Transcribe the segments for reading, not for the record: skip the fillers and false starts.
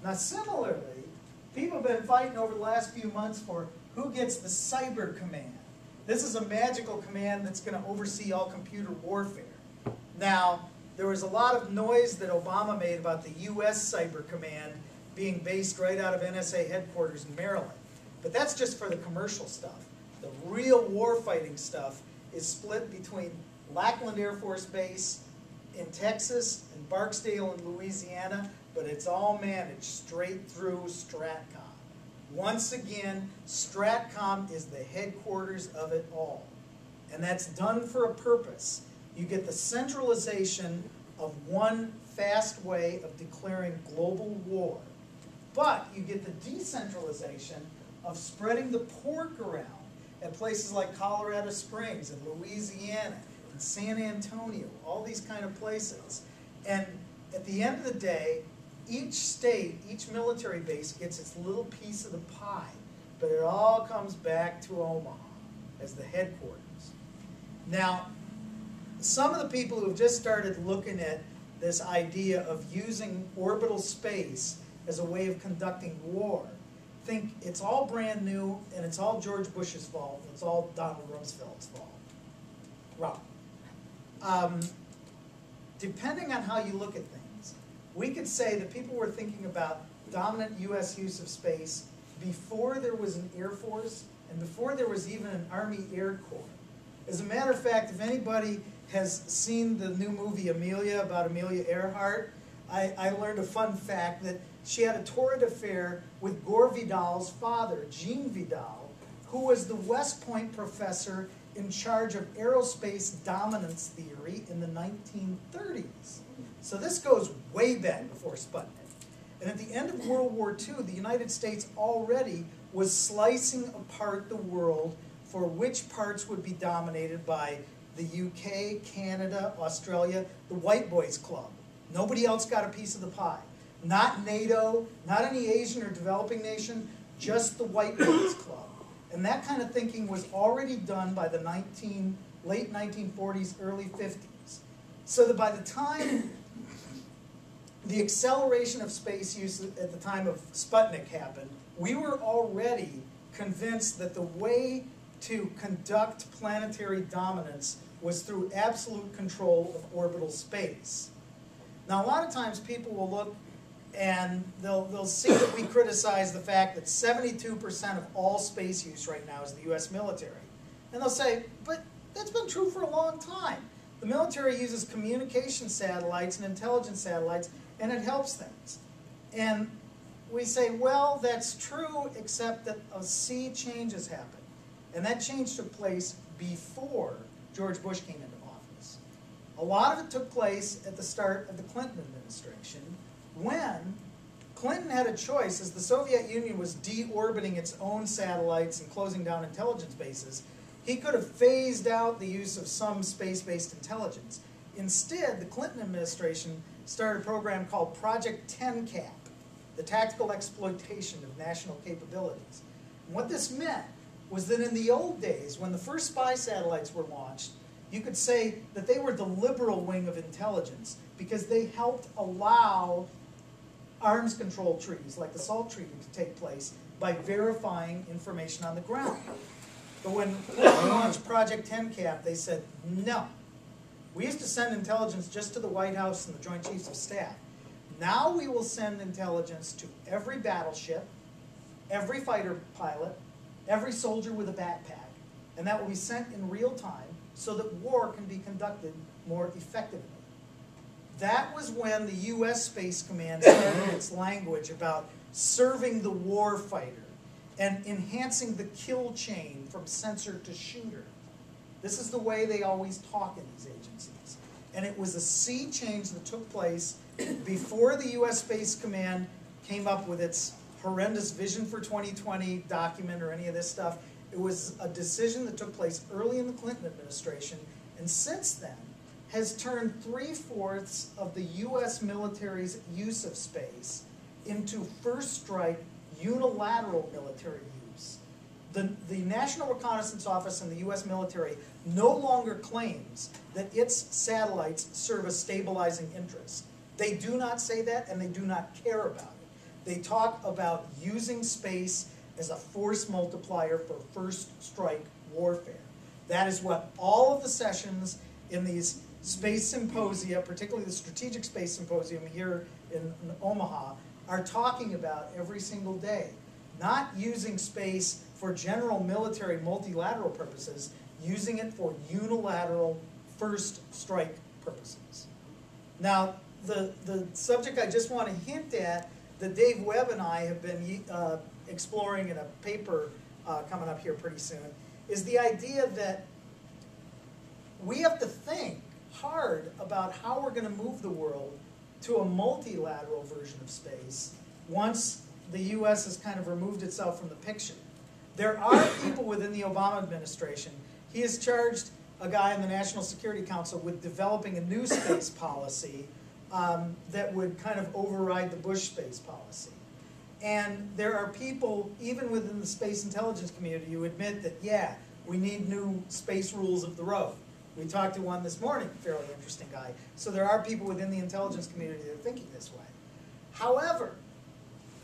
Now similarly, people have been fighting over the last few months for who gets the cyber command. This is a magical command that's going to oversee all computer warfare. Now, there was a lot of noise that Obama made about the U.S. Cyber Command being based right out of NSA headquarters in Maryland. But that's just for the commercial stuff. The real warfighting stuff is split between Lackland Air Force Base in Texas and Barksdale in Louisiana, but it's all managed straight through Stratcom. Once again, Stratcom is the headquarters of it all. And that's done for a purpose. You get the centralization of one fast way of declaring global war. But you get the decentralization of spreading the pork around at places like Colorado Springs and Louisiana and San Antonio, all these kind of places. And at the end of the day, each state, each military base gets its little piece of the pie, but it all comes back to Omaha as the headquarters. Now, some of the people who have just started looking at this idea of using orbital space as a way of conducting war think it's all brand new and it's all George Bush's fault, it's all Donald Rumsfeld's fault. Wrong. Depending on how you look at things, we could say that people were thinking about dominant U.S. use of space before there was an Air Force and before there was even an Army Air Corps. As a matter of fact, if anybody has seen the new movie Amelia about Amelia Earhart, I learned a fun fact that she had a torrid affair with Gore Vidal's father, Jean Vidal, who was the West Point professor in charge of aerospace dominance theory in the 1930s. So this goes way back before Sputnik. And at the end of World War II, the United States already was slicing apart the world for which parts would be dominated by the UK, Canada, Australia, the White Boys Club. Nobody else got a piece of the pie. Not NATO, not any Asian or developing nation, just the White Boys Club. And that kind of thinking was already done by the late 1940s, early 50s. So that by the time the acceleration of space use at the time of Sputnik happened, we were already convinced that the way to conduct planetary dominance was through absolute control of orbital space. Now, a lot of times people will look and they'll see that we criticize the fact that 72% of all space use right now is the U.S. military. And they'll say, but that's been true for a long time. The military uses communication satellites and intelligence satellites, and it helps things. And we say, well, that's true, except that a sea change has happened. And that change took place before George Bush came into office. A lot of it took place at the start of the Clinton administration, when Clinton had a choice. As the Soviet Union was deorbiting its own satellites and closing down intelligence bases, he could have phased out the use of some space-based intelligence. Instead, the Clinton administration started a program called Project 10CAP, the tactical exploitation of national capabilities. And what this meant was that in the old days, when the first spy satellites were launched, you could say that they were the liberal wing of intelligence because they helped allow arms control treaties like the SALT Treaty to take place by verifying information on the ground. But when Clinton launched Project 10CAP, they said, no. We used to send intelligence just to the White House and the Joint Chiefs of Staff. Now we will send intelligence to every battleship, every fighter pilot, every soldier with a backpack, and that will be sent in real time so that war can be conducted more effectively. That was when the U.S. Space Command started its language about serving the war fighter and enhancing the kill chain from sensor to shooter. This is the way they always talk in these agencies. And it was a sea change that took place before the U.S. Space Command came up with its horrendous Vision for 2020 document or any of this stuff. It was a decision that took place early in the Clinton administration, and since then has turned 3/4 of the U.S. military's use of space into first strike unilateral military use. The National Reconnaissance Office and the U.S. military no longer claims that its satellites serve a stabilizing interest. They do not say that, and they do not care about it. They talk about using space as a force multiplier for first strike warfare. That is what all of the sessions in these space symposia, particularly the Strategic Space Symposium here in Omaha, are talking about every single day. Not using space for general military multilateral purposes, using it for unilateral first strike purposes. Now, the subject I just want to hint at that Dave Webb and I have been exploring in a paper coming up here pretty soon is the idea that we have to think hard about how we're going to move the world to a multilateral version of space once the U.S. has kind of removed itself from the picture. There are people within the Obama administration. He has charged a guy in the National Security Council with developing a new space policy that would kind of override the Bush space policy. And there are people, even within the space intelligence community, who admit that, yeah, we need new space rules of the road. We talked to one this morning, fairly interesting guy. So there are people within the intelligence community that are thinking this way. However,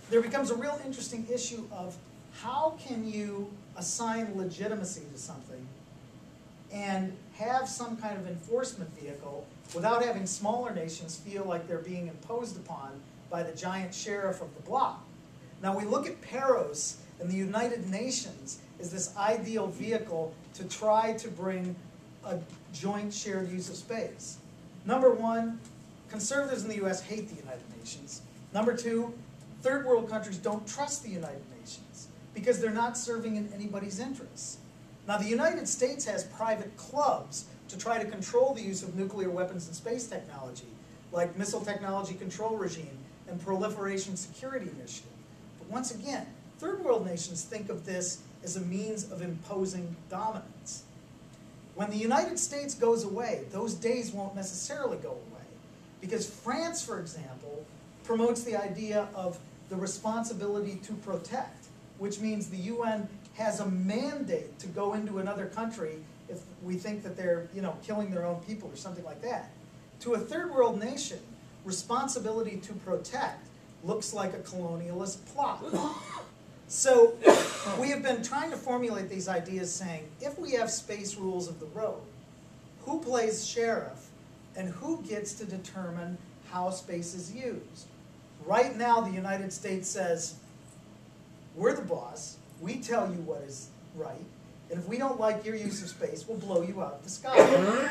there becomes a real interesting issue of how can you assign legitimacy to something and have some kind of enforcement vehicle without having smaller nations feel like they're being imposed upon by the giant sheriff of the block. Now we look at Paros and the United Nations as this ideal vehicle to try to bring a joint shared use of space. Number one, conservatives in the US hate the United Nations. Number two, third world countries don't trust the United Nations because they're not serving in anybody's interests. Now the United States has private clubs to try to control the use of nuclear weapons and space technology, like Missile Technology Control Regime and Proliferation Security Initiative. But once again, third world nations think of this as a means of imposing dominance. When the United States goes away, those days won't necessarily go away, because France, for example, promotes the idea of the responsibility to protect, which means the UN has a mandate to go into another country if we think that they're, killing their own people or something like that. To a third world nation, responsibility to protect looks like a colonialist plot. So we have been trying to formulate these ideas saying, if we have space rules of the road, who plays sheriff and who gets to determine how space is used? Right now, the United States says, we're the boss, we tell you what is right, and if we don't like your use of space, we'll blow you out of the sky.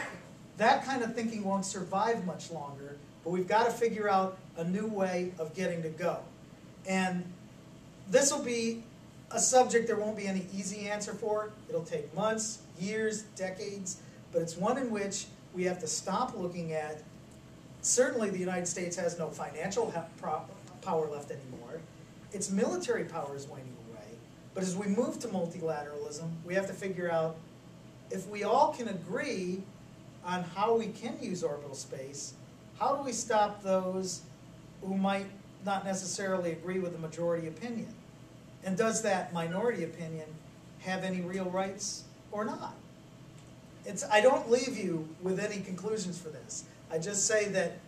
That kind of thinking won't survive much longer, but we've got to figure out a new way of getting to go. And this will be a subject there won't be any easy answer for. It'll take months, years, decades, but it's one in which we have to stop looking at, certainly the United States has no financial power left anymore. Its military power is waning away. But as we move to multilateralism, we have to figure out if we all can agree on how we can use orbital space, how do we stop those who might not necessarily agree with the majority opinion? And does that minority opinion have any real rights or not? I don't leave you with any conclusions for this. I just say that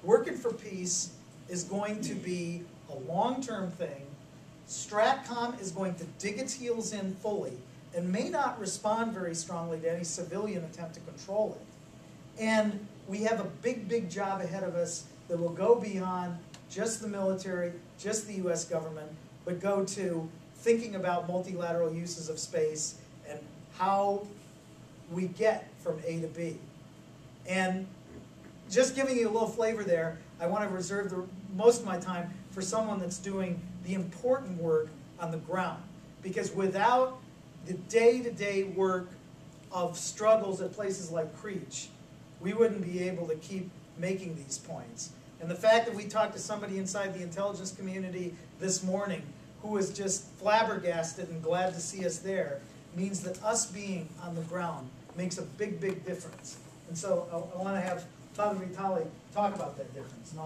working for peace is going to be a long-term thing. Stratcom is going to dig its heels in fully and may not respond very strongly to any civilian attempt to control it. And we have a big, big job ahead of us that will go beyond just the military, just the US government, but go to thinking about multilateral uses of space and how we get from A to B. And just giving you a little flavor there, I want to reserve most of my time for someone that's doing the important work on the ground. Because without the day-to-day work of struggles at places like Creech, we wouldn't be able to keep making these points. And the fact that we talked to somebody inside the intelligence community this morning who was just flabbergasted and glad to see us there means that us being on the ground makes a big, big difference. And so I want to have Father Vitali talk about that difference.